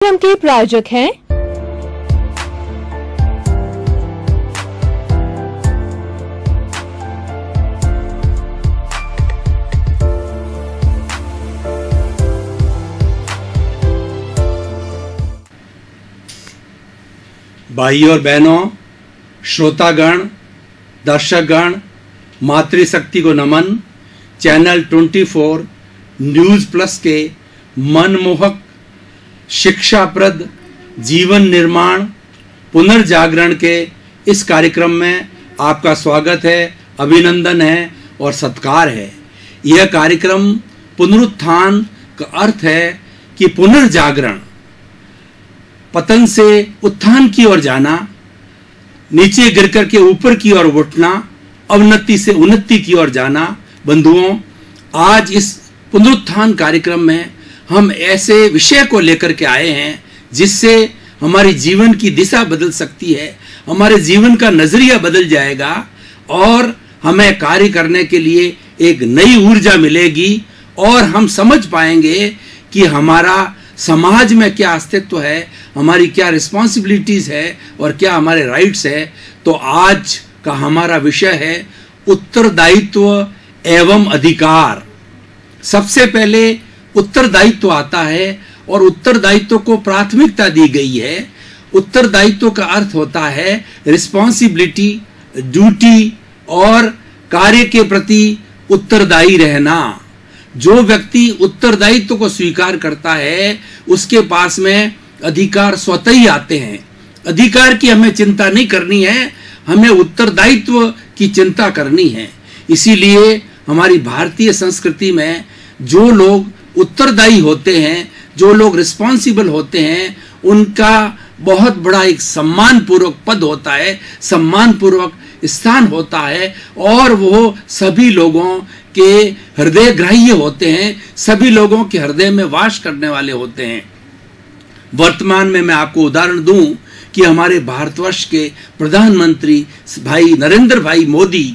कार्यक्रम के प्रायोजक हैं भाई और बहनों, श्रोतागण, दर्शकगण, मातृशक्ति को नमन। चैनल 24 न्यूज प्लस के मनमोहक, शिक्षाप्रद, जीवन निर्माण, पुनर्जागरण के इस कार्यक्रम में आपका स्वागत है, अभिनंदन है और सत्कार है। यह कार्यक्रम पुनरुत्थान का अर्थ है कि पुनर्जागरण, पतन से उत्थान की ओर जाना, नीचे गिरकर के ऊपर की ओर उठना, अवनति से उन्नति की ओर जाना। बंधुओं, आज इस पुनरुत्थान कार्यक्रम में हम ऐसे विषय को लेकर के आए हैं जिससे हमारी जीवन की दिशा बदल सकती है, हमारे जीवन का नजरिया बदल जाएगा और हमें कार्य करने के लिए एक नई ऊर्जा मिलेगी और हम समझ पाएंगे कि हमारा समाज में क्या अस्तित्व है, हमारी क्या रिस्पॉन्सिबिलिटीज है और क्या हमारे राइट्स है। तो आज का हमारा विषय है उत्तरदायित्व एवं अधिकार। सबसे पहले उत्तरदायित्व आता है और उत्तरदायित्व को प्राथमिकता दी गई है। उत्तरदायित्व का अर्थ होता है रिस्पॉन्सिबिलिटी, ड्यूटी और कार्य के प्रति उत्तरदायी रहना। जो व्यक्ति उत्तरदायित्व को स्वीकार करता है उसके पास में अधिकार स्वतः ही आते हैं। अधिकार की हमें चिंता नहीं करनी है, हमें उत्तरदायित्व की चिंता करनी है। इसीलिए हमारी भारतीय संस्कृति में जो लोग उत्तरदायी होते हैं, जो लोग रिस्पॉन्सिबल होते हैं, उनका बहुत बड़ा एक सम्मानपूर्वक पद होता है, सम्मानपूर्वक स्थान होता है और वो सभी लोगों के हृदय ग्राह्य होते हैं, सभी लोगों के हृदय में वास करने वाले होते हैं। वर्तमान में मैं आपको उदाहरण दूं कि हमारे भारतवर्ष के प्रधानमंत्री भाई नरेंद्र भाई मोदी,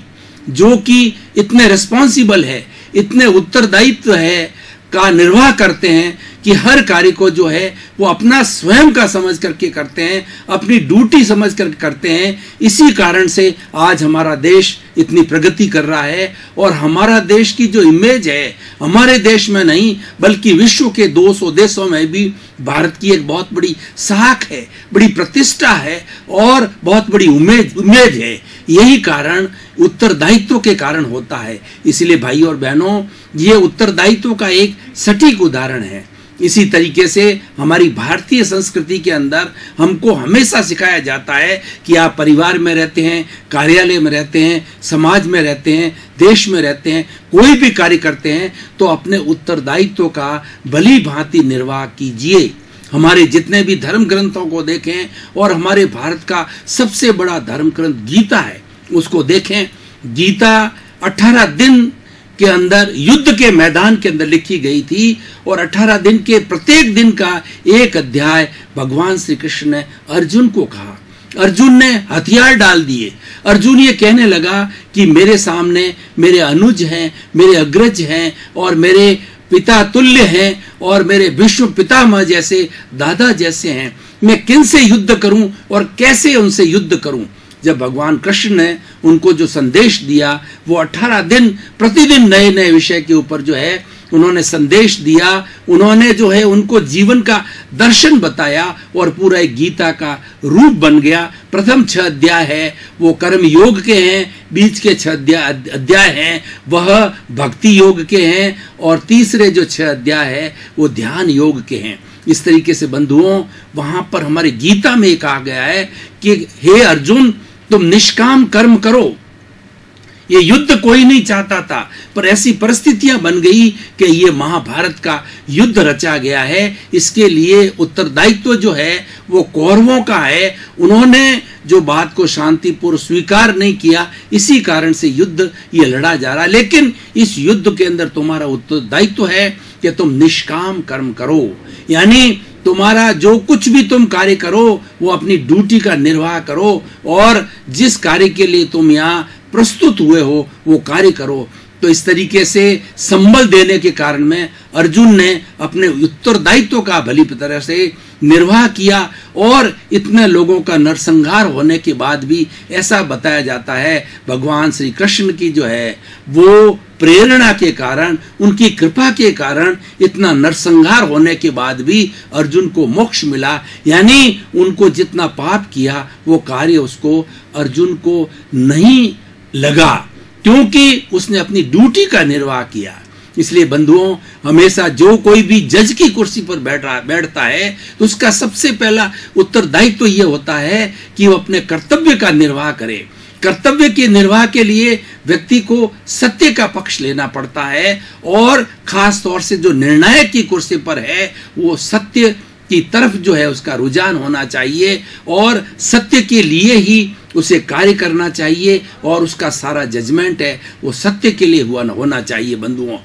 जो कि इतने रिस्पॉन्सिबल है, इतने उत्तरदायित्व है का निर्वाह करते हैं कि हर कार्य को जो है वो अपना स्वयं का समझ करके करते हैं, अपनी ड्यूटी समझ करके करते हैं। इसी कारण से आज हमारा देश इतनी प्रगति कर रहा है और हमारा देश की जो इमेज है, हमारे देश में नहीं बल्कि विश्व के 200 देशों में भी भारत की एक बहुत बड़ी साख है, बड़ी प्रतिष्ठा है और बहुत बड़ी उम्मीद है। यही कारण उत्तरदायित्व के कारण होता है। इसलिए भाई और बहनों, ये उत्तरदायित्व का एक सटीक उदाहरण है। इसी तरीके से हमारी भारतीय संस्कृति के अंदर हमको हमेशा सिखाया जाता है कि आप परिवार में रहते हैं, कार्यालय में रहते हैं, समाज में रहते हैं, देश में रहते हैं, कोई भी कार्य करते हैं तो अपने उत्तरदायित्व का भली भांति निर्वाह कीजिए। हमारे जितने भी धर्म ग्रंथों को देखें और हमारे भारत का सबसे बड़ा धर्म ग्रंथ गीता है, उसको देखें। गीता 18 दिन के अंदर युद्ध के मैदान के अंदर लिखी गई थी और 18 दिन के प्रत्येक दिन का एक अध्याय भगवान श्री कृष्ण ने अर्जुन को कहा। अर्जुन ने हथियार डाल दिए। अर्जुन ये कहने लगा कि मेरे सामने मेरे अनुज हैं, मेरे अग्रज हैं और मेरे पिता तुल्य हैं और मेरे विश्व पितामह जैसे, दादा जैसे हैं। मैं किन से युद्ध करूं और कैसे उनसे युद्ध करूं। जब भगवान कृष्ण ने उनको जो संदेश दिया, वो 18 दिन प्रतिदिन नए नए विषय के ऊपर जो है उन्होंने संदेश दिया। उन्होंने जो है उनको जीवन का दर्शन बताया और पूरा एक गीता का रूप बन गया। प्रथम 6 अध्याय है वो कर्म योग के हैं, बीच के 6 अध्याय हैं वह भक्ति योग के हैं और तीसरे जो 6 अध्याय है वो ध्यान योग के हैं। इस तरीके से बंधुओं, वहां पर हमारे गीता में कहा गया है कि हे अर्जुन, तुम निष्काम कर्म करो। ये युद्ध कोई नहीं चाहता था, पर ऐसी परिस्थितियां बन गई कि ये महाभारत का युद्ध रचा गया है। इसके लिए उत्तरदायित्व जो है वो कौरवों का है। उन्होंने जो बात को शांतिपूर्वक स्वीकार नहीं किया, इसी कारण से युद्ध ये लड़ा जा रहा है। लेकिन इस युद्ध के अंदर तुम्हारा उत्तरदायित्व है कि तुम निष्काम कर्म करो, यानी तुम्हारा जो कुछ भी तुम कार्य करो वो अपनी ड्यूटी का निर्वाह करो और जिस कार्य के लिए तुम यहाँ प्रस्तुत हुए हो वो कार्य करो। तो इस तरीके से संबल देने के कारण में अर्जुन ने अपने उत्तरदायित्व का भली तरह से निर्वाह किया। और इतने लोगों का नरसंहार होने के बाद भी ऐसा बताया जाता है भगवान श्री कृष्ण की जो है वो प्रेरणा के कारण, उनकी कृपा के कारण इतना नरसंहार होने के बाद भी अर्जुन को मोक्ष मिला। यानी उनको जितना पाप किया वो कार्य उसको अर्जुन को नहीं लगा, क्योंकि उसने अपनी ड्यूटी का निर्वाह किया। इसलिए बंधुओं, हमेशा जो कोई भी जज की कुर्सी पर बैठता है तो उसका सबसे पहला उत्तरदायित्व तो ये होता है कि वो अपने कर्तव्य का निर्वाह करे। कर्तव्य के निर्वाह के लिए व्यक्ति को सत्य का पक्ष लेना पड़ता है, और खास तौर से जो निर्णायक की कुर्सी पर है वो सत्य की तरफ जो है उसका रुझान होना चाहिए, और सत्य के लिए ही उसे कार्य करना चाहिए, और उसका सारा जजमेंट है वो सत्य के लिए होना चाहिए। बंधुओं,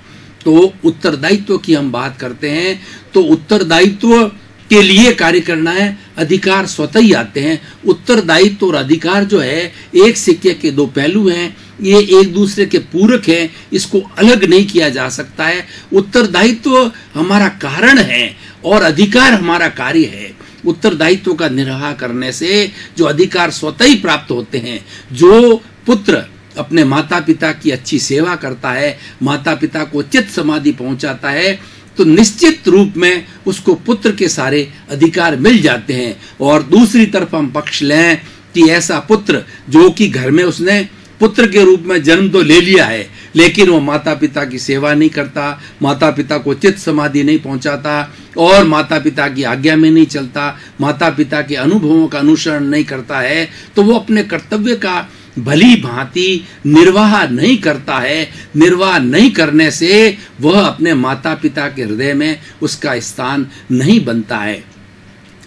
तो उत्तरदायित्व की हम बात करते हैं तो उत्तरदायित्व के लिए कार्य करना है, अधिकार स्वतः ही आते हैं। उत्तरदायित्व और अधिकार जो है एक सिक्के के दो पहलू हैं, ये एक दूसरे के पूरक हैं, इसको अलग नहीं किया जा सकता है। उत्तरदायित्व हमारा कारण है और अधिकार हमारा कार्य है। उत्तरदायित्व का निर्वाह करने से जो अधिकार स्वतः ही प्राप्त होते हैं, जो पुत्र अपने माता पिता की अच्छी सेवा करता है, माता पिता को चित्त समाधि पहुंचाता है, तो निश्चित रूप में उसको पुत्र के सारे अधिकार मिल जाते हैं। और दूसरी तरफ हम पक्ष लें कि ऐसा पुत्र जो कि घर में उसने पुत्र के रूप में जन्म तो ले लिया है, लेकिन वो माता पिता की सेवा नहीं करता, माता पिता को चित्त समाधि नहीं पहुंचाता, और माता पिता की आज्ञा में नहीं चलता, माता पिता के अनुभवों का अनुसरण नहीं करता है, तो वो अपने कर्तव्य का भली भांति निर्वाह नहीं करता है। निर्वाह नहीं करने से वह अपने माता पिता के हृदय में उसका स्थान नहीं बनता है।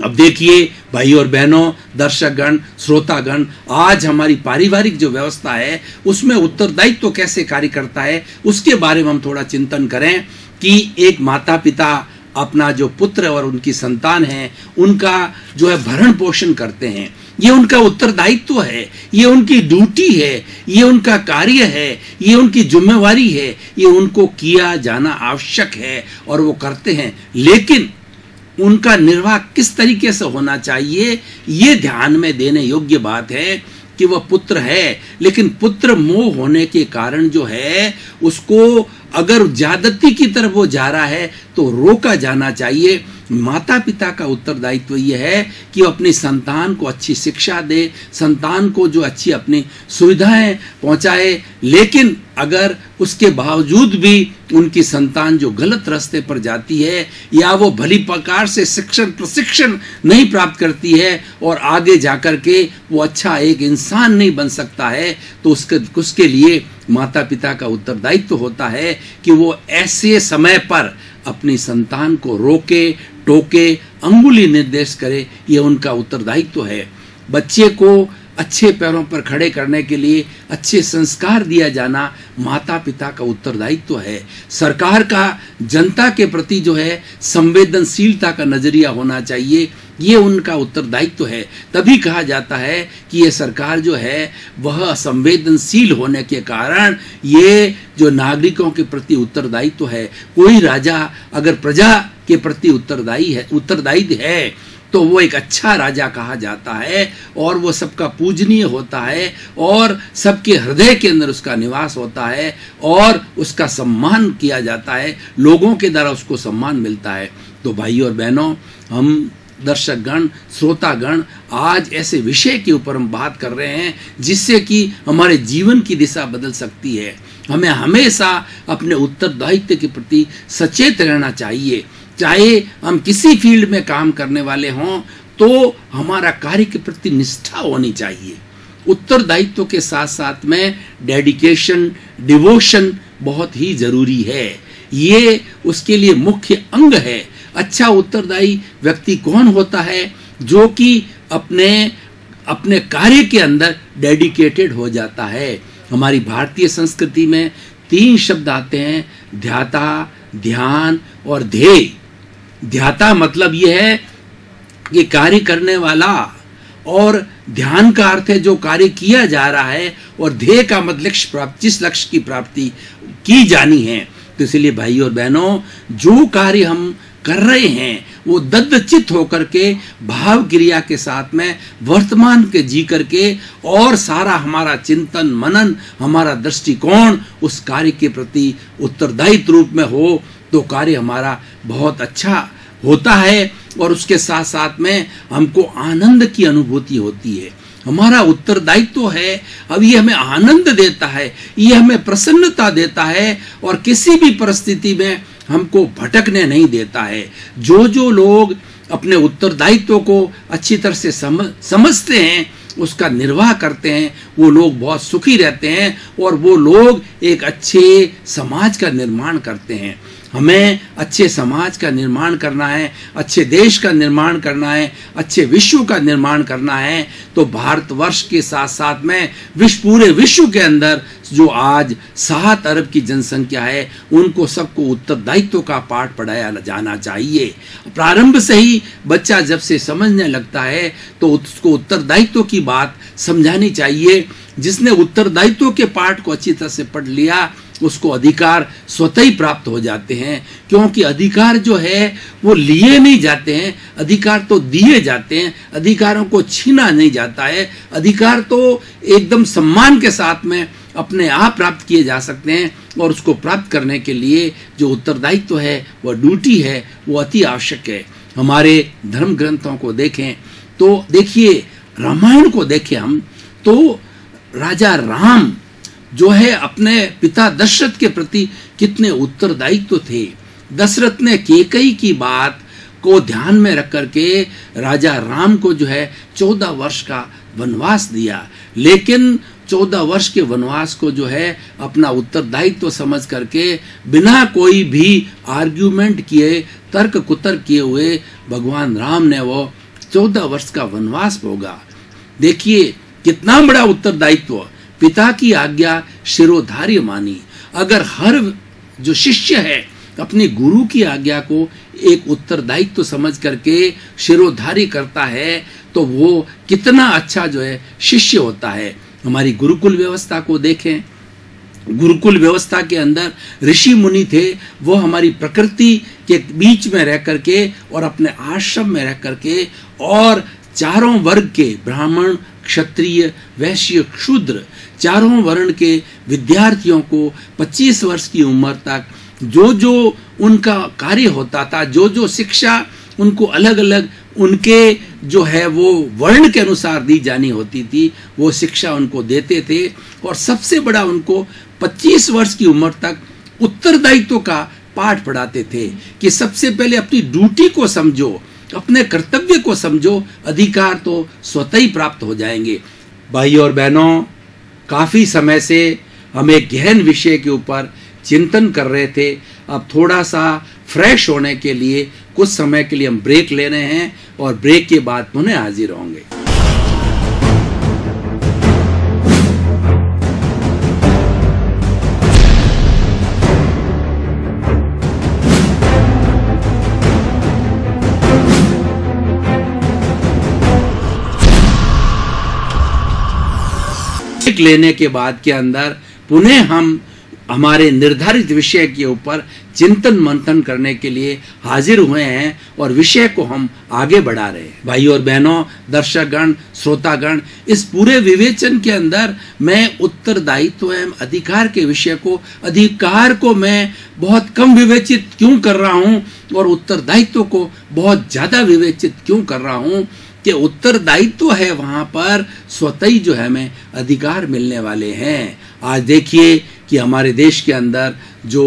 अब देखिए भाई और बहनों, दर्शकगण, श्रोतागण, आज हमारी पारिवारिक जो व्यवस्था है उसमें उत्तरदायित्व कैसे कार्य करता है उसके बारे में हम थोड़ा चिंतन करें कि एक माता पिता अपना जो पुत्र और उनकी संतान है उनका जो है भरण पोषण करते हैं। ये उनका उत्तरदायित्व है, ये उनकी ड्यूटी है, ये उनका कार्य है, ये उनकी जिम्मेवारी है, ये उनको किया जाना आवश्यक है और वो करते हैं। लेकिन उनका निर्वाह किस तरीके से होना चाहिए ये ध्यान में देने योग्य बात है कि वह पुत्र है, लेकिन पुत्र मोह होने के कारण जो है उसको अगर ज्यादती की तरफ वो जा रहा है तो रोका जाना चाहिए। माता पिता का उत्तरदायित्व यह है कि वो अपनी संतान को अच्छी शिक्षा दे, संतान को जो अच्छी अपनी सुविधाएं पहुंचाए, लेकिन अगर उसके बावजूद भी उनकी संतान जो गलत रास्ते पर जाती है या वो भली प्रकार से शिक्षण प्रशिक्षण नहीं प्राप्त करती है और आगे जाकर के वो अच्छा एक इंसान नहीं बन सकता है, तो उसके लिए माता पिता का उत्तरदायित्व होता है कि वो ऐसे समय पर अपनी संतान को रोके, टोके, अंगुली निर्देश करे। ये उनका उत्तरदायित्व है। बच्चे को अच्छे पैरों पर खड़े करने के लिए अच्छे संस्कार दिया जाना माता पिता का उत्तरदायित्व है। सरकार का जनता के प्रति जो है संवेदनशीलता का नजरिया होना चाहिए, ये उनका उत्तरदायित्व है। तभी कहा जाता है कि ये सरकार जो है वह संवेदनशील होने के कारण ये जो नागरिकों के प्रति उत्तरदायित्व है। कोई राजा अगर प्रजा के प्रति उत्तरदायी है तो वो एक अच्छा राजा कहा जाता है और वो सबका पूजनीय होता है और सबके हृदय के अंदर उसका निवास होता है और उसका सम्मान किया जाता है, लोगों के द्वारा उसको सम्मान मिलता है। तो भाई और बहनों, हम दर्शकगण, श्रोतागण, आज ऐसे विषय के ऊपर हम बात कर रहे हैं जिससे कि हमारे जीवन की दिशा बदल सकती है। हमें हमेशा अपने उत्तरदायित्व के प्रति सचेत रहना चाहिए। चाहे हम किसी फील्ड में काम करने वाले हों तो हमारा कार्य के प्रति निष्ठा होनी चाहिए। उत्तरदायित्व के साथ साथ में डेडिकेशन, डिवोशन बहुत ही जरूरी है। ये उसके लिए मुख्य अंग है। अच्छा उत्तरदायी व्यक्ति कौन होता है? जो कि अपने कार्य के अंदर डेडिकेटेड हो जाता है। हमारी भारतीय संस्कृति में 3 शब्द आते हैं, ध्याता, ध्यान और ध्येय। ध्याता मतलब यह है कि कार्य करने वाला, और ध्यान का अर्थ है जो कार्य किया जा रहा है, और ध्येय का मतलब लक्ष्य प्राप्ति, जिस लक्ष्य की प्राप्ति की जानी है। तो इसलिए भाई और बहनों, जो कार्य हम कर रहे हैं वो दद्दचित होकर के भाव क्रिया के साथ में वर्तमान के जी करके, और सारा हमारा चिंतन मनन, हमारा दृष्टिकोण उस कार्य के प्रति उत्तरदायित्व रूप में हो तो कार्य हमारा बहुत अच्छा होता है। और उसके साथ साथ में हमको आनंद की अनुभूति होती है। हमारा उत्तरदायित्व है, अब ये हमें आनंद देता है, ये हमें प्रसन्नता देता है, और किसी भी परिस्थिति में हमको भटकने नहीं देता है। जो लोग अपने उत्तरदायित्व को अच्छी तरह से समझते हैं, उसका निर्वाह करते हैं, वो लोग बहुत सुखी रहते हैं, और वो लोग एक अच्छे समाज का निर्माण करते हैं। हमें अच्छे समाज का निर्माण करना है, अच्छे देश का निर्माण करना है, अच्छे विश्व का निर्माण करना है, तो भारतवर्ष के साथ साथ में पूरे विश्व के अंदर जो आज 7 अरब की जनसंख्या है, उनको सबको उत्तरदायित्व का पाठ पढ़ाया जाना चाहिए। प्रारंभ से ही बच्चा जब से समझने लगता है तो उसको उत्तरदायित्व की बात समझानी चाहिए। जिसने उत्तरदायित्व के पाठ को अच्छी तरह से पढ़ लिया, उसको अधिकार स्वतः ही प्राप्त हो जाते हैं, क्योंकि अधिकार जो है वो लिए नहीं जाते हैं, अधिकार तो दिए जाते हैं। अधिकारों को छीना नहीं जाता है, अधिकार तो एकदम सम्मान के साथ में अपने आप प्राप्त किए जा सकते हैं। और उसको प्राप्त करने के लिए जो उत्तरदायित्व है, वह ड्यूटी है, वो अति आवश्यक है। हमारे धर्म ग्रंथों को देखें तो देखिए, रामायण को देखें हम तो राजा राम जो है अपने पिता दशरथ के प्रति कितने उत्तरदायित्व थे। दशरथ ने कैकेयी की बात को ध्यान में रख करके राजा राम को जो है 14 वर्ष का वनवास दिया, लेकिन 14 वर्ष के वनवास को जो है अपना उत्तरदायित्व समझ करके बिना कोई भी आर्ग्यूमेंट किए, तर्क कुतर्क किए हुए भगवान राम ने वो 14 वर्ष का वनवास भोगा। देखिए कितना बड़ा उत्तरदायित्व, पिता की आज्ञा शिरोधार्य मानी। अगर हर जो शिष्य है अपनी गुरु की आज्ञा को एक उत्तरदायित्व समझ करके शिरोधार्य करता है, तो वो कितना अच्छा जो है शिष्य होता है। हमारी गुरुकुल व्यवस्था को देखें, गुरुकुल व्यवस्था के अंदर ऋषि मुनि थे, वो हमारी प्रकृति के बीच में रह करके और अपने आश्रम में रह करके, और चारों वर्ग के ब्राह्मण, क्षत्रिय, वैश्य, शूद्र, चारों वर्ण के विद्यार्थियों को 25 वर्ष की उम्र तक जो उनका कार्य होता था, जो शिक्षा उनको अलग अलग उनके जो है वो वर्ण के अनुसार दी जानी होती थी, वो शिक्षा उनको देते थे। और सबसे बड़ा उनको 25 वर्ष की उम्र तक उत्तरदायित्व का पाठ पढ़ाते थे कि सबसे पहले अपनी ड्यूटी को समझो, अपने कर्तव्य को समझो, अधिकार तो स्वतः ही प्राप्त हो जाएंगे। भाई और बहनों, काफी समय से हम एक गहन विषय के ऊपर चिंतन कर रहे थे। अब थोड़ा सा फ्रेश होने के लिए कुछ समय के लिए हम ब्रेक ले रहे हैं, और ब्रेक के बाद पुनः हाजिर होंगे। ब्रेक लेने के बाद के अंदर पुनः हम हमारे निर्धारित विषय के ऊपर चिंतन मंथन करने के लिए हाजिर हुए हैं, और विषय को हम आगे बढ़ा रहे हैं। भाई और बहनों, दर्शकगण, श्रोतागण, इस पूरे विवेचन के अंदर मैं उत्तरदायित्व एवं अधिकार के विषय को, अधिकार को मैं बहुत कम विवेचित क्यों कर रहा हूँ और उत्तरदायित्व को बहुत ज्यादा विवेचित क्यों कर रहा हूँ कि उत्तरदायित्व है वहां पर स्वतः ही जो है हमें अधिकार मिलने वाले हैं। आज देखिए कि हमारे देश के अंदर जो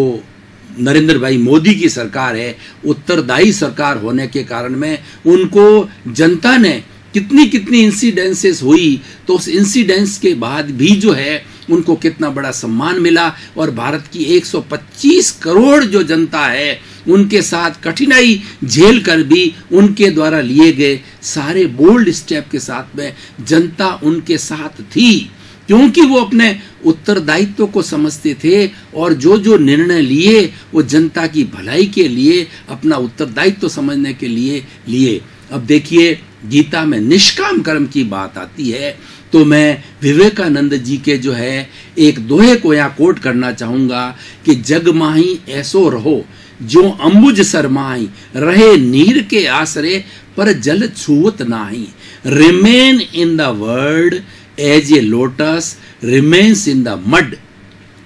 नरेंद्र भाई मोदी की सरकार है, उत्तरदायी सरकार होने के कारण में उनको जनता ने कितनी इंसिडेंसेस हुई, तो उस इंसिडेंस के बाद भी जो है उनको कितना बड़ा सम्मान मिला, और भारत की 125 करोड़ जो जनता है उनके साथ कठिनाई झेल कर भी उनके द्वारा लिए गए सारे बोल्ड स्टेप के साथ में जनता उनके साथ थी, क्योंकि वो अपने उत्तरदायित्व को समझते थे, और जो निर्णय लिए वो जनता की भलाई के लिए, अपना उत्तरदायित्व समझने के लिए लिए। अब देखिए गीता में निष्काम कर्म की बात आती है, तो मैं विवेकानंद जी के जो है एक दोहे को यहाँ कोट करना चाहूंगा कि जग माही ऐसो रहो जो अंबुज सरमाही, रहे नीर के आसरे पर जल छुवत नाही। Remain in the world as a lotus remains in the mud.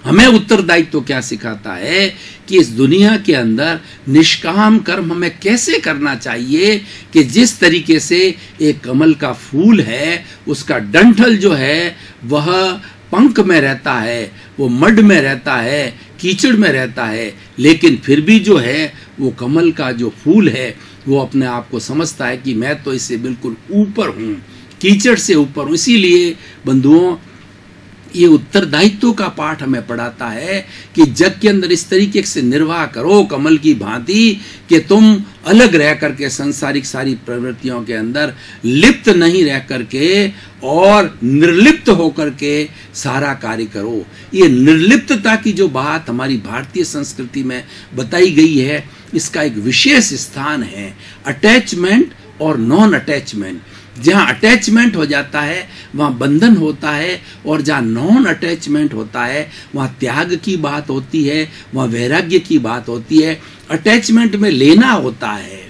हमें उत्तरदायित्व तो क्या सिखाता है कि इस दुनिया के अंदर निष्काम कर्म हमें कैसे करना चाहिए कि जिस तरीके से एक कमल का फूल है, उसका डंठल जो है वह पंख में रहता है, वो मड में रहता है, कीचड़ में रहता है, लेकिन फिर भी जो है वो कमल का जो फूल है वो अपने आप को समझता है कि मैं तो इससे बिल्कुल ऊपर हूँ, कीचड़ से ऊपर हूँ। इसीलिए बंधुओं, ये उत्तरदायित्व का पाठ हमें पढ़ाता है कि जग के अंदर इस तरीके से निर्वाह करो कमल की भांति कि तुम अलग रह करके सांसारिक सारी प्रवृत्तियों के अंदर लिप्त नहीं रह करके और निर्लिप्त होकर के सारा कार्य करो। ये निर्लिप्तता की जो बात हमारी भारतीय संस्कृति में बताई गई है, इसका एक विशेष स्थान है अटैचमेंट और नॉन अटैचमेंट। जहाँ अटैचमेंट हो जाता है वहाँ बंधन होता है, और जहाँ नॉन अटैचमेंट होता है वहाँ त्याग की बात होती है, वहाँ वैराग्य की बात होती है। अटैचमेंट में लेना होता है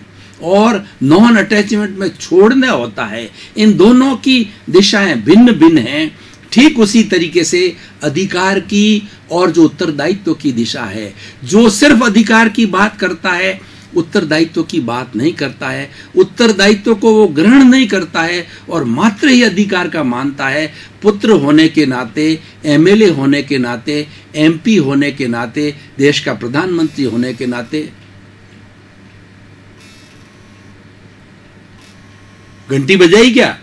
और नॉन अटैचमेंट में छोड़ना होता है। इन दोनों की दिशाएं भिन्न भिन्न हैं। ठीक उसी तरीके से अधिकार की और जो उत्तरदायित्व की दिशा है, जो सिर्फ अधिकार की बात करता है उत्तरदायित्व की बात नहीं करता है, उत्तरदायित्व को वो ग्रहण नहीं करता है और मात्र ही अधिकार का मानता है। पुत्र होने के नाते, एमएलए होने के नाते, एमपी होने के नाते, देश का प्रधानमंत्री होने के नाते। घंटी बजाई क्या?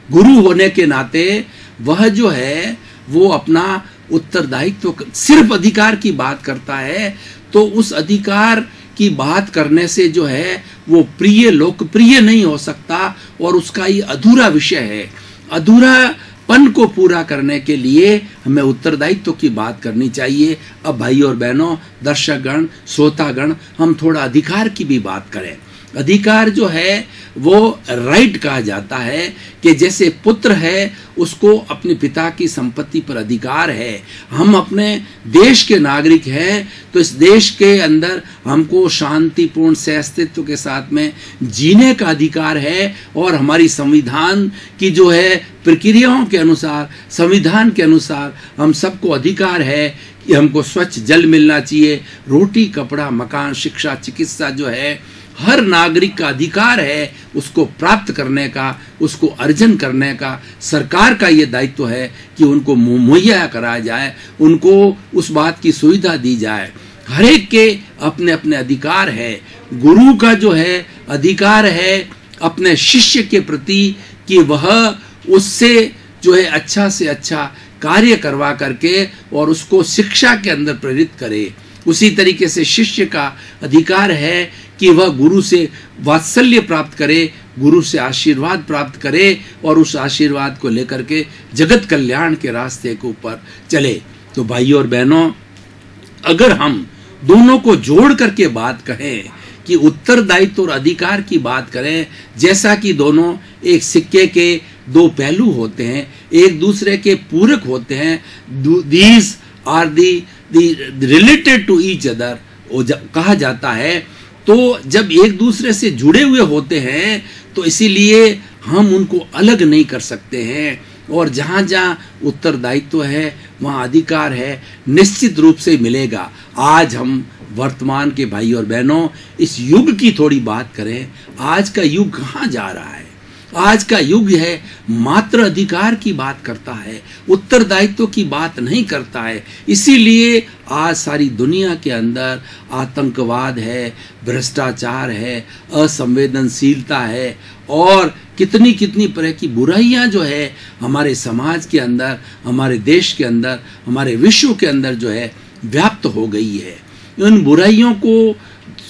गुरु होने के नाते वह जो है वो अपना उत्तरदायित्व सिर्फ अधिकार की बात करता है, तो उस अधिकार की बात करने से जो है वो प्रिय लोकप्रिय नहीं हो सकता और उसका ये अधूरा विषय है। अधूरापन को पूरा करने के लिए हमें उत्तरदायित्व की बात करनी चाहिए। अब भाई और बहनों, दर्शकगण, श्रोतागण, हम थोड़ा अधिकार की भी बात करें। अधिकार जो है वो राइट कहा जाता है कि जैसे पुत्र है उसको अपने पिता की संपत्ति पर अधिकार है। हम अपने देश के नागरिक हैं तो इस देश के अंदर हमको शांतिपूर्ण से अस्तित्व के साथ में जीने का अधिकार है, और हमारी संविधान की जो है प्रक्रियाओं के अनुसार, संविधान के अनुसार हम सबको अधिकार है कि हमको स्वच्छ जल मिलना चाहिए, रोटी, कपड़ा, मकान, शिक्षा, चिकित्सा जो है हर नागरिक का अधिकार है उसको प्राप्त करने का, उसको अर्जन करने का। सरकार का ये दायित्व है कि उनको मुहैया कराया जाए, उनको उस बात की सुविधा दी जाए। हर एक के अपने अपने अधिकार है। गुरु का जो है अधिकार है अपने शिष्य के प्रति कि वह उससे जो है अच्छा से अच्छा कार्य करवा करके और उसको शिक्षा के अंदर प्रेरित करे। उसी तरीके से शिष्य का अधिकार है कि वह गुरु से वात्सल्य प्राप्त करे, गुरु से आशीर्वाद प्राप्त करे और उस आशीर्वाद को लेकर के जगत कल्याण के रास्ते के ऊपर चले। तो भाइयों और बहनों, अगर हम दोनों को जोड़ करके बात कहें कि उत्तरदायित्व और अधिकार की बात करें, जैसा कि दोनों एक सिक्के के दो पहलू होते हैं, एक दूसरे के पूरक होते हैं, these are the related to each other कहा जाता है। तो जब एक दूसरे से जुड़े हुए होते हैं तो इसीलिए हम उनको अलग नहीं कर सकते हैं, और जहाँ जहाँ उत्तरदायित्व है वहाँ अधिकार है, निश्चित रूप से मिलेगा। आज हम वर्तमान के भाई और बहनों इस युग की थोड़ी बात करें। आज का युग कहाँ जा रहा है? आज का युग है मात्र अधिकार की बात करता है, उत्तरदायित्व की बात नहीं करता है। इसीलिए आज सारी दुनिया के अंदर आतंकवाद है, भ्रष्टाचार है, असंवेदनशीलता है और कितनी कितनी तरह की बुराइयां जो है हमारे समाज के अंदर, हमारे देश के अंदर, हमारे विश्व के अंदर जो है व्याप्त हो गई है। उन बुराइयों को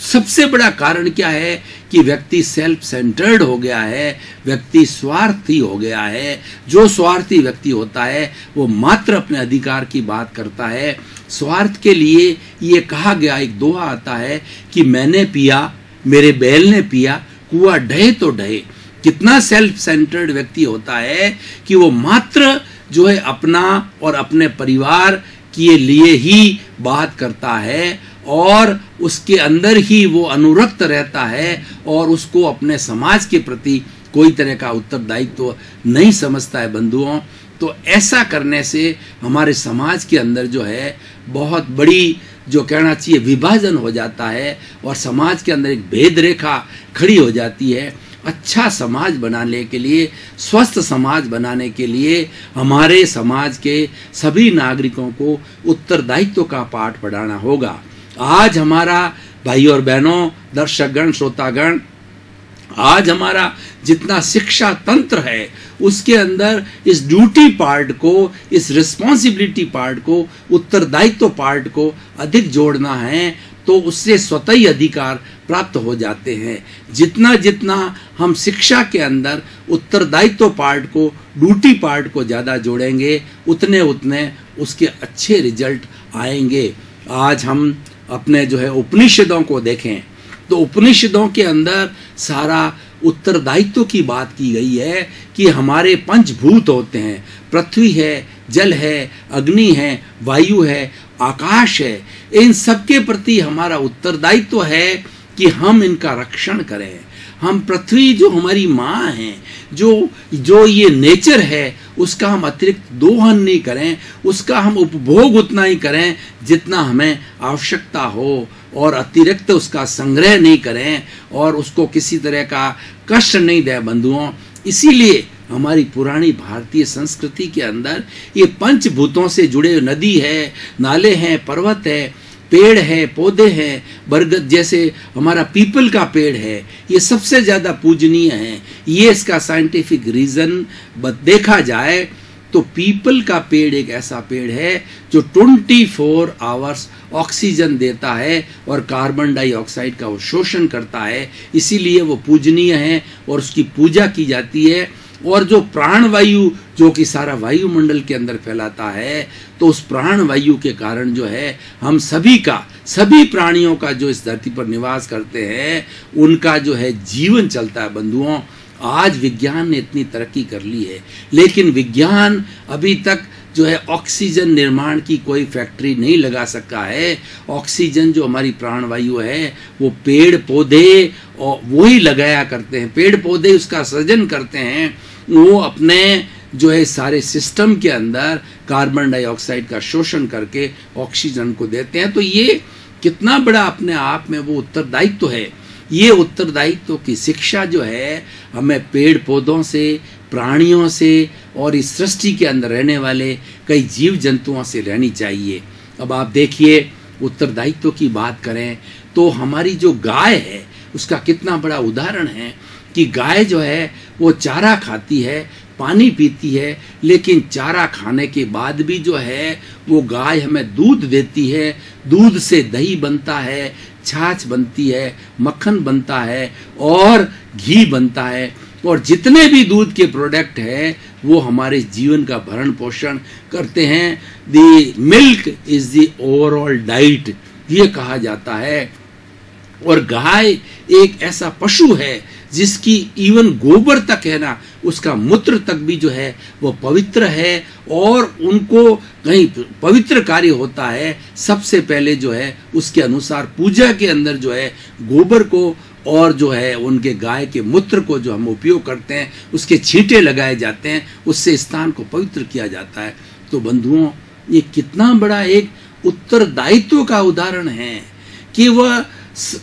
सबसे बड़ा कारण क्या है कि व्यक्ति सेल्फ सेंटर्ड हो गया है, व्यक्ति स्वार्थी हो गया है। जो स्वार्थी व्यक्ति होता है वो मात्र अपने अधिकार की बात करता है। स्वार्थ के लिए ये कहा गया एक दोहा आता है कि मैंने पिया, मेरे बैल ने पिया, कुआं ढहे तो ढहे। कितना सेल्फ सेंटर्ड व्यक्ति होता है कि वो मात्र जो है अपना और अपने परिवार के लिए ही बात करता है और उसके अंदर ही वो अनुरक्त रहता है और उसको अपने समाज के प्रति कोई तरह का उत्तरदायित्व नहीं समझता है बंधुओं। तो ऐसा करने से हमारे समाज के अंदर जो है बहुत बड़ी जो कहना चाहिए विभाजन हो जाता है और समाज के अंदर एक भेद रेखा खड़ी हो जाती है। अच्छा समाज बनाने के लिए, स्वस्थ समाज बनाने के लिए हमारे समाज के सभी नागरिकों को उत्तरदायित्व का पाठ पढ़ाना होगा। आज हमारा भाई और बहनों, दर्शकगण, श्रोतागण, आज हमारा जितना शिक्षा तंत्र है उसके अंदर इस ड्यूटी पार्ट को, इस रिस्पॉन्सिबिलिटी पार्ट को, उत्तरदायित्व पार्ट को अधिक जोड़ना है तो उससे स्वतः ही अधिकार प्राप्त हो जाते हैं। जितना जितना हम शिक्षा के अंदर उत्तरदायित्व पार्ट को, ड्यूटी पार्ट को ज़्यादा जोड़ेंगे उतने उतने उसके अच्छे रिजल्ट आएंगे। आज हम अपने जो है उपनिषदों को देखें तो उपनिषदों के अंदर सारा उत्तरदायित्व की बात की गई है कि हमारे पंचभूत होते हैं, पृथ्वी है, जल है, अग्नि है, वायु है, आकाश है। इन सबके प्रति हमारा उत्तरदायित्व है कि हम इनका रक्षण करें। हम पृथ्वी जो हमारी माँ है, जो ये नेचर है, उसका हम अतिरिक्त दोहन नहीं करें, उसका हम उपभोग उतना ही करें जितना हमें आवश्यकता हो और अतिरिक्त उसका संग्रह नहीं करें और उसको किसी तरह का कष्ट नहीं दें बंधुओं। इसीलिए हमारी पुरानी भारतीय संस्कृति के अंदर ये पंचभूतों से जुड़े नदी है, नाले हैं, पर्वत है, पेड़ है, पौधे हैं, बरगद जैसे हमारा पीपल का पेड़ है, ये सबसे ज़्यादा पूजनीय है। ये इसका साइंटिफिक रीज़न देखा जाए तो पीपल का पेड़ एक ऐसा पेड़ है जो 24 आवर्स ऑक्सीजन देता है और कार्बन डाइऑक्साइड का वो शोषण करता है, इसीलिए वो पूजनीय है और उसकी पूजा की जाती है। और जो प्राणवायु जो कि सारा वायुमंडल के अंदर फैलाता है, तो उस प्राणवायु के कारण जो है हम सभी प्राणियों का जो इस धरती पर निवास करते हैं उनका जो है जीवन चलता है बंधुओं। आज विज्ञान ने इतनी तरक्की कर ली है, लेकिन विज्ञान अभी तक जो है ऑक्सीजन निर्माण की कोई फैक्ट्री नहीं लगा सका है। ऑक्सीजन जो हमारी प्राणवायु है वो पेड़ पौधे और वो ही लगाया करते हैं, पेड़ पौधे उसका सृजन करते हैं। वो अपने जो है सारे सिस्टम के अंदर कार्बन डाइऑक्साइड का शोषण करके ऑक्सीजन को देते हैं। तो ये कितना बड़ा अपने आप में वो उत्तरदायित्व है। ये उत्तरदायित्व की शिक्षा जो है हमें पेड़ पौधों से, प्राणियों से और इस सृष्टि के अंदर रहने वाले कई जीव जंतुओं से रहनी चाहिए। अब आप देखिए, उत्तरदायित्व की बात करें तो हमारी जो गाय है उसका कितना बड़ा उदाहरण है कि गाय जो है वो चारा खाती है, पानी पीती है, लेकिन चारा खाने के बाद भी जो है वो गाय हमें दूध देती है। दूध से दही बनता है, छाछ बनती है, मक्खन बनता है और घी बनता है। और जितने भी दूध के प्रोडक्ट हैं वो हमारे जीवन का भरण पोषण करते हैं। The milk is the overall diet, ये कहा जाता है। और गाय एक ऐसा पशु है जिसकी इवन गोबर तक है ना, उसका मूत्र तक भी जो है वो पवित्र है और उनको कहीं पवित्र कार्य होता है सबसे पहले जो है उसके अनुसार पूजा के अंदर जो है गोबर को और जो है उनके गाय के मूत्र को जो हम उपयोग करते हैं उसके छींटे लगाए जाते हैं, उससे स्थान को पवित्र किया जाता है। तो बंधुओं, ये कितना बड़ा एक उत्तरदायित्व का उदाहरण है कि वह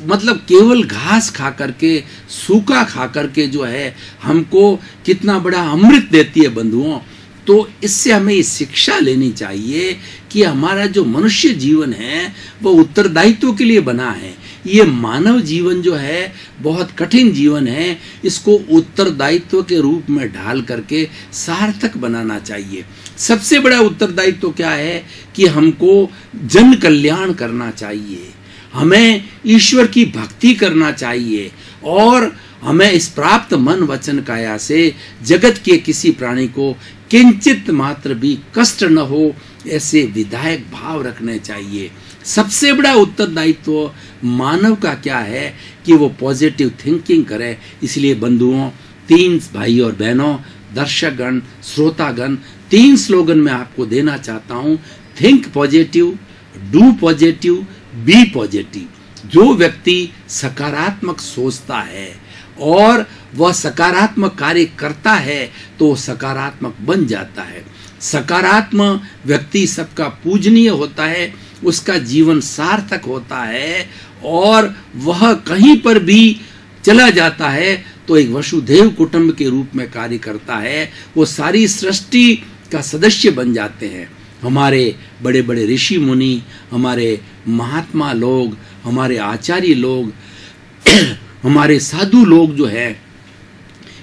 मतलब केवल घास खा करके, सूखा खा करके जो है हमको कितना बड़ा अमृत देती है बंधुओं। तो इससे हमें ये शिक्षा लेनी चाहिए कि हमारा जो मनुष्य जीवन है वो उत्तरदायित्व के लिए बना है। ये मानव जीवन जो है बहुत कठिन जीवन है, इसको उत्तरदायित्व के रूप में ढाल करके सार्थक बनाना चाहिए। सबसे बड़ा उत्तरदायित्व क्या है कि हमको जन कल्याण करना चाहिए, हमें ईश्वर की भक्ति करना चाहिए और हमें इस प्राप्त मन वचन काया से जगत के किसी प्राणी को किंचित मात्र भी कष्ट न हो ऐसे विधायक भाव रखने चाहिए। सबसे बड़ा उत्तरदायित्व मानव का क्या है कि वो पॉजिटिव थिंकिंग करे। इसलिए बंधुओं, 3 भाई और बहनों, दर्शकगण, श्रोतागण, 3 स्लोगन मैं आपको देना चाहता हूं। Think positive, do positive, be positive. जो व्यक्ति सकारात्मक सोचता है और वह सकारात्मक कार्य करता है तो सकारात्मक बन जाता है। सकारात्मक व्यक्ति सबका पूजनीय होता है, उसका जीवन सार्थक होता है और वह कहीं पर भी चला जाता है तो एक वसुधैव कुटुंब के रूप में कार्य करता है। वो सारी सृष्टि का सदस्य बन जाते हैं। हमारे बड़े बड़े ऋषि मुनि, हमारे महात्मा लोग, हमारे आचार्य लोग, हमारे साधु लोग जो है,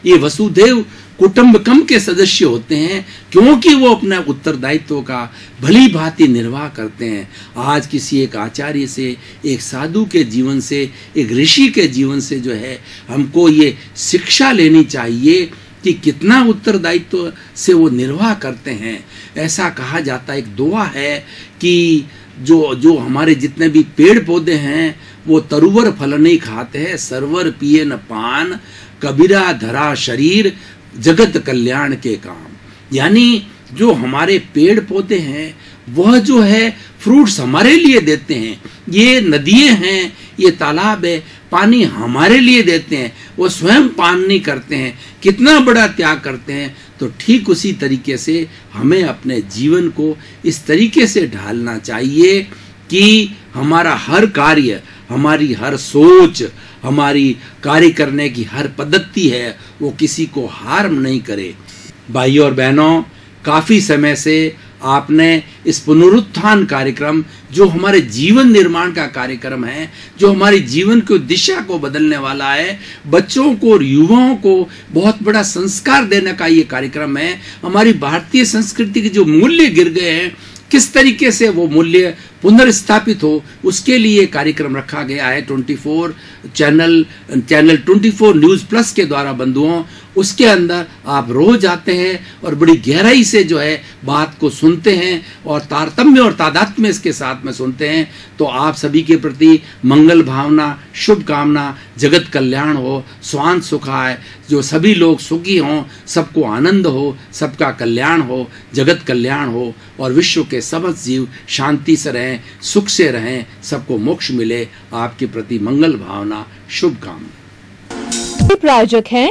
ये वसुधैव कुटुंबकम के सदस्य होते हैं, क्योंकि वो अपने उत्तरदायित्व का भली भांति निर्वाह करते हैं। आज किसी एक आचार्य से, एक साधु के जीवन से, एक ऋषि के जीवन से जो है हमको ये शिक्षा लेनी चाहिए कि कितना उत्तरदायित्व से वो निर्वाह करते हैं। ऐसा कहा जाता है, एक दुआ है कि जो हमारे जितने भी पेड़ पौधे हैं वो तरुवर फल नहीं खाते हैं, सरवर पिए न पान, कबीरा धरा शरीर, जगत कल्याण के काम। यानी जो हमारे पेड़ पौधे हैं वह जो है फ्रूट्स हमारे लिए देते हैं। ये नदियाँ हैं, ये तालाब है, पानी हमारे लिए देते हैं, वो स्वयं पान नहीं करते हैं, कितना बड़ा त्याग करते हैं। तो ठीक उसी तरीके से हमें अपने जीवन को इस तरीके से ढालना चाहिए कि हमारा हर कार्य, हमारी हर सोच, हमारी कार्य करने की हर पद्धति है वो किसी को हार्म नहीं करे। भाइयों और बहनों, काफी समय से आपने इस पुनरुत्थान कार्यक्रम, जो हमारे जीवन निर्माण का कार्यक्रम है, जो हमारी जीवन की दिशा को बदलने वाला है, बच्चों को और युवाओं को बहुत बड़ा संस्कार देने का ये कार्यक्रम है। हमारी भारतीय संस्कृति के जो मूल्य गिर गए हैं, किस तरीके से वो मूल्य पुनर्स्थापित हो, उसके लिए कार्यक्रम रखा गया है 24 चैनल 24 न्यूज़ प्लस के द्वारा बंधुओं। उसके अंदर आप रोज आते हैं और बड़ी गहराई से जो है बात को सुनते हैं और तारतम्य और तादात्म्य इसके साथ में सुनते हैं। तो आप सभी के प्रति मंगल भावना, शुभकामना, जगत कल्याण हो, स्वांत सुखाय, जो सभी लोग सुखी हों, सबको आनंद हो, सबका कल्याण हो, जगत कल्याण हो और विश्व के समस्त जीव शांति से रहें, सुख से रहें, सबको मोक्ष मिले। आपके प्रति मंगल भावना, शुभकामना। प्रायोजक है